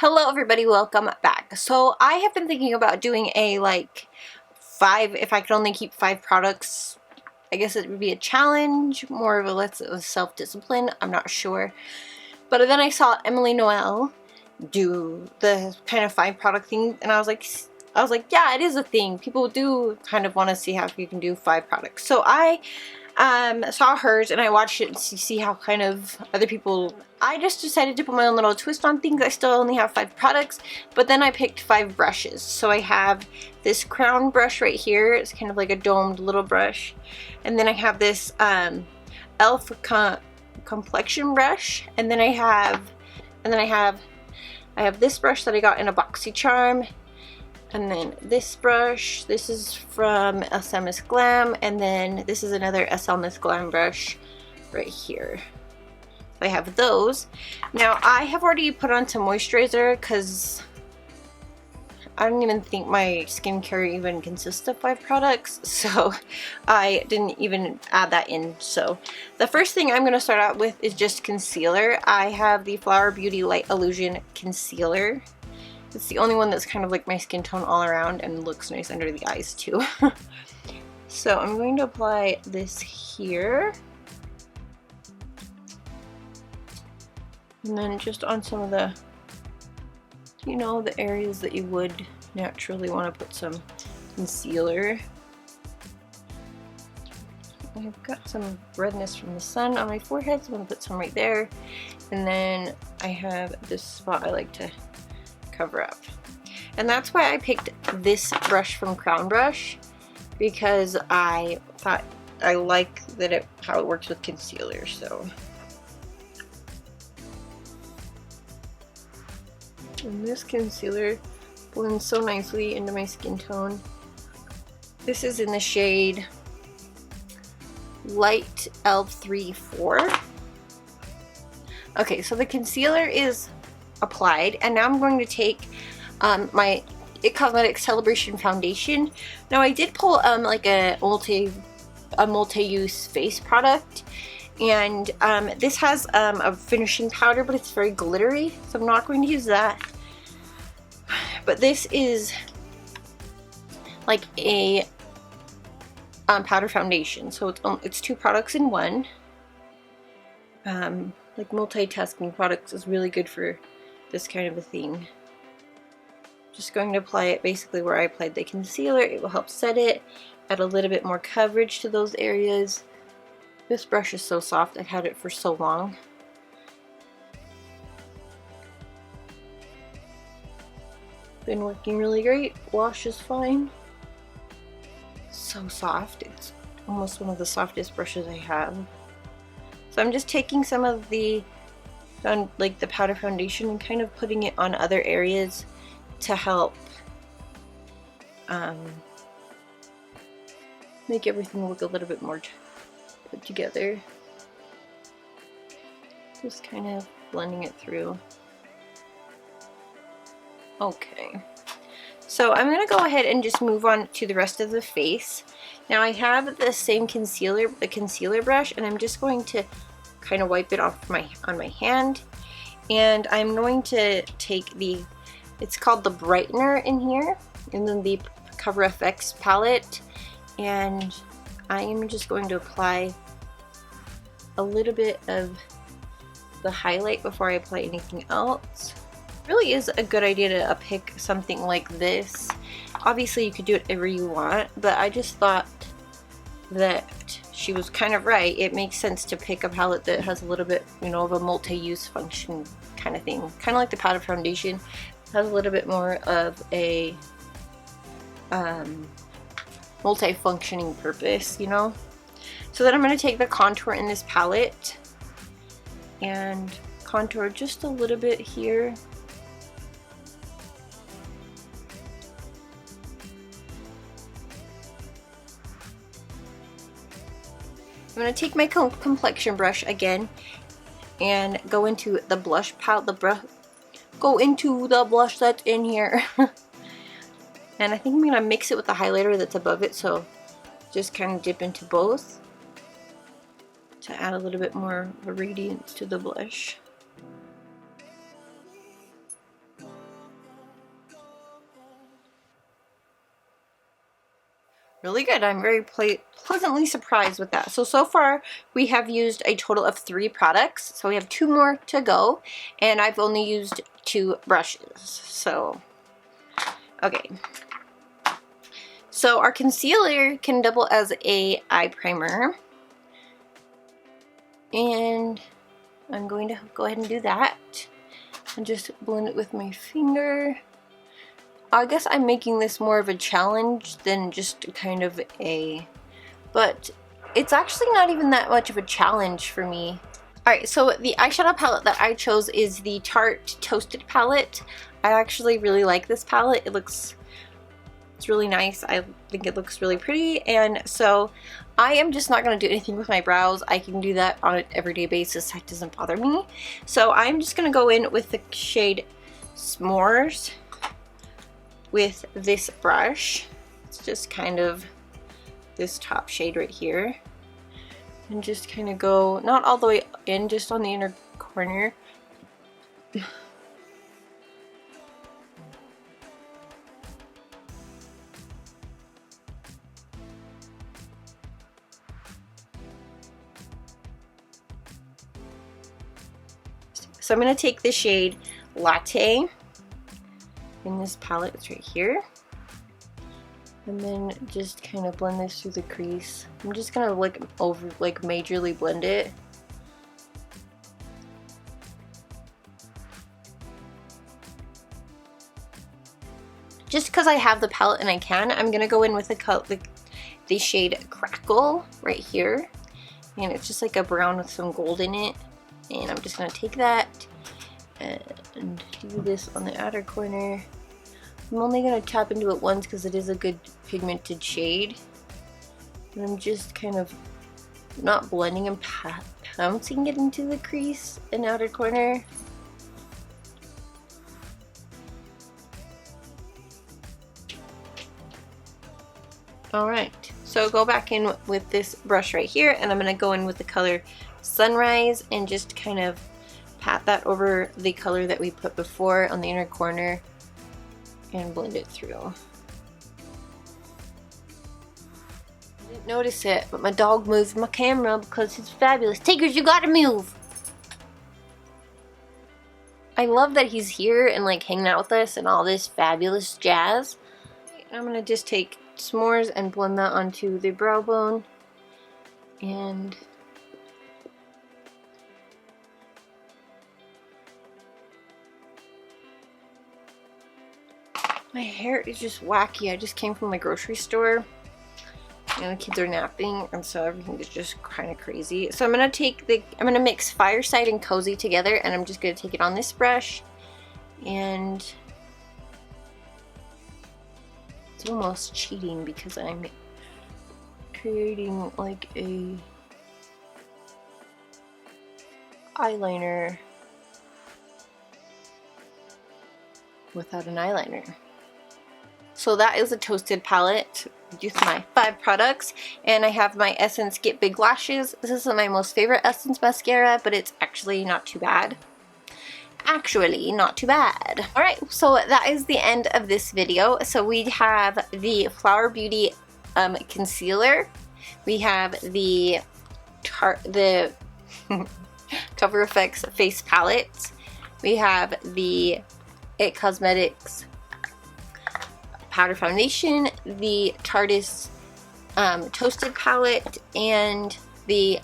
Hello everybody, welcome back. So I have been thinking about doing a if I could only keep 5 products. I guess it would be a challenge, more of a self-discipline, I'm not sure. But then I saw Emily Noel do the kind of 5 product thing, and I was like, yeah, it is a thing. People do kind of want to see how you can do 5 products. So I saw hers and I watched it to see how kind of other people. I just decided to put my own little twist on things. I still only have 5 products, but then I picked 5 brushes. So I have this crown brush right here. It's kind of like a domed little brush, and then I have this elf complexion brush, and then I have this brush that I got in a BoxyCharm. And then this brush, this is from SL Miss Glam, and then this is another SL Miss Glam brush right here. So I have those. Now I have already put on some moisturizer because I don't even think my skincare even consists of 5 products, so I didn't even add that in. So the first thing I'm going to start out with is just concealer. I have the Flower Beauty Light Illusion Concealer. It's the only one that's kind of like my skin tone all around and looks nice under the eyes too. So I'm going to apply this here. And then just on some of the, the areas that you would naturally want to put some concealer. I've got some redness from the sun on my forehead, so I'm going to put some right there. And then I have this spot I like to cover up, and that's why I picked this brush from Crown Brush, because I thought I like that how it works with concealer. So, and this concealer blends so nicely into my skin tone. This is in the shade Light L34. Okay, so the concealer is applied, and now I'm going to take my IT Cosmetics Celebration Foundation. Now I did pull like a multi-use face product, and this has a finishing powder, but it's very glittery, so I'm not going to use that. But this is like a powder foundation, so it's 2 products in one. Like multitasking products is really good for this kind of a thing. Just going to apply it basically where I applied the concealer. It will help set it, add a little bit more coverage to those areas. This brush is so soft, I've had it for so long. Been working really great. Wash is fine. So soft. It's almost one of the softest brushes I have. So I'm just taking some of the the powder foundation and kind of putting it on other areas to help make everything look a little bit more put together. Just kind of blending it through. Okay, so I'm gonna go ahead and just move on to the rest of the face. Now I have the same concealer, the concealer brush, and I'm just going to kind of wipe it off on my hand, and I'm going to take it's called the brightener in here, and then the Cover FX palette, and I am just going to apply a little bit of the highlight before I apply anything else. It really is a good idea to pick something like this. Obviously you could do it whatever you want, but I just thought that she was kind of right. It makes sense to pick a palette that has a little bit, of a multi-use function kind of thing. Kind of like the powder foundation. It has a little bit more of a multi-functioning purpose, So then I'm going to take the contour in this palette and contour just a little bit here. I'm going to take my complexion brush again and go into the blush palette, go into the blush that's in here. And I think I'm going to mix it with the highlighter that's above it, so just kind of dip into both to add a little bit more radiance to the blush. really good. I'm very pleasantly surprised with that. So far we have used a total of 3 products. So we have 2 more to go, and I've only used 2 brushes. So, okay. So our concealer can double as a eye primer. And I'm going to go ahead and do that. And just blend it with my finger. I guess I'm making this more of a challenge than just kind of a, but it's actually not even that much of a challenge for me. Alright, so the eyeshadow palette that I chose is the Tarte Toasted palette. I actually really like this palette. It's really nice. I think it looks really pretty, and so I am just not going to do anything with my brows. I can do that on an everyday basis. That doesn't bother me. So I'm just going to go in with the shade S'mores with this brush. It's just kind of this top shade right here, and just kind of go not all the way in, just on the inner corner. So I'm going to take the shade Latte in this palette. It's right here. And then just kind of blend this through the crease. I'm just going to majorly blend it. Just because I have the palette and I can, I'm going to go in with the shade Crackle right here. And it's just like a brown with some gold in it. And I'm just going to take that and do this on the outer corner. I'm only going to tap into it once because it is a good pigmented shade. And I'm just kind of not blending and pouncing it into the crease and outer corner. Alright, so go back in with this brush right here, and I'm going to go in with the color Sunrise and just kind of pat that over the color that we put before on the inner corner and blend it through. I didn't notice it, but my dog moved my camera because it's fabulous. Tigers, you gotta move! I love that he's here and like hanging out with us and all this fabulous jazz. I'm gonna just take S'mores and blend that onto the brow bone, and my hair is just wacky. I just came from the grocery store and the kids are napping, and so everything is just kind of crazy. So I'm gonna mix Fireside and Cozy together, and I'm just gonna take it on this brush, and it's almost cheating because I'm creating like a eyeliner without an eyeliner. So that is a Toasted palette with my 5 products, and I have my Essence Get Big Lashes. This is my most favorite Essence mascara, but it's actually not too bad. Actually not too bad. Alright, so that is the end of this video. So we have the Flower Beauty concealer. We have the Cover FX face palette. We have the IT Cosmetics powder foundation, the Tarte Toasted palette, and the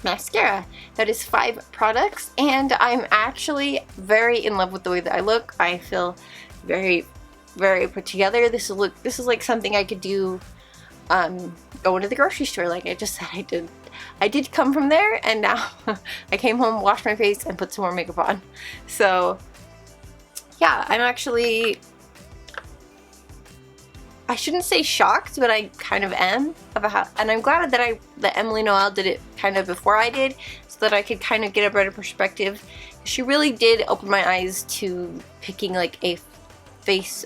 mascara. That is 5 products, and I'm actually very in love with the way that I look. I feel very, very put together. This is like something I could do going to the grocery store, like I just said I did. I did come from there, and now I came home, washed my face, and put some more makeup on. So yeah, I'm actually, I shouldn't say shocked, but I kind of am about how, and I'm glad that Emily Noel did it kind of before I did, so that I could kind of get a better perspective. She really did open my eyes to picking like a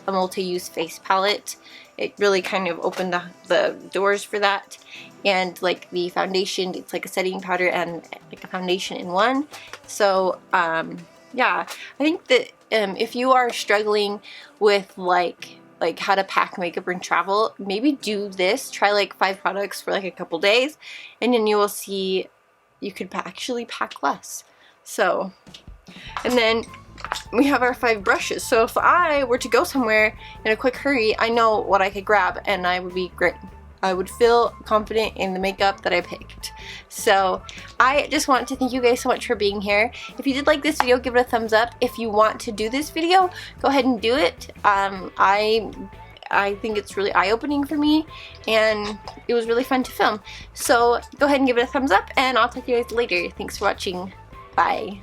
multi-use face palette. It really kind of opened the doors for that. And like the foundation, it's like a setting powder and like a foundation in one. So yeah, I think that if you are struggling with like like how to pack makeup and travel, maybe do this. Try like 5 products for like a couple days, and then you will see you could actually pack less. So, and then we have our 5 brushes. So if I were to go somewhere in a quick hurry, I know what I could grab and I would be great. I would feel confident in the makeup that I picked. So I just want to thank you guys so much for being here. If you did like this video, give it a thumbs up. If you want to do this video, go ahead and do it. I think it's really eye-opening for me, and it was really fun to film. So go ahead and give it a thumbs up, and I'll talk to you guys later. Thanks for watching. Bye.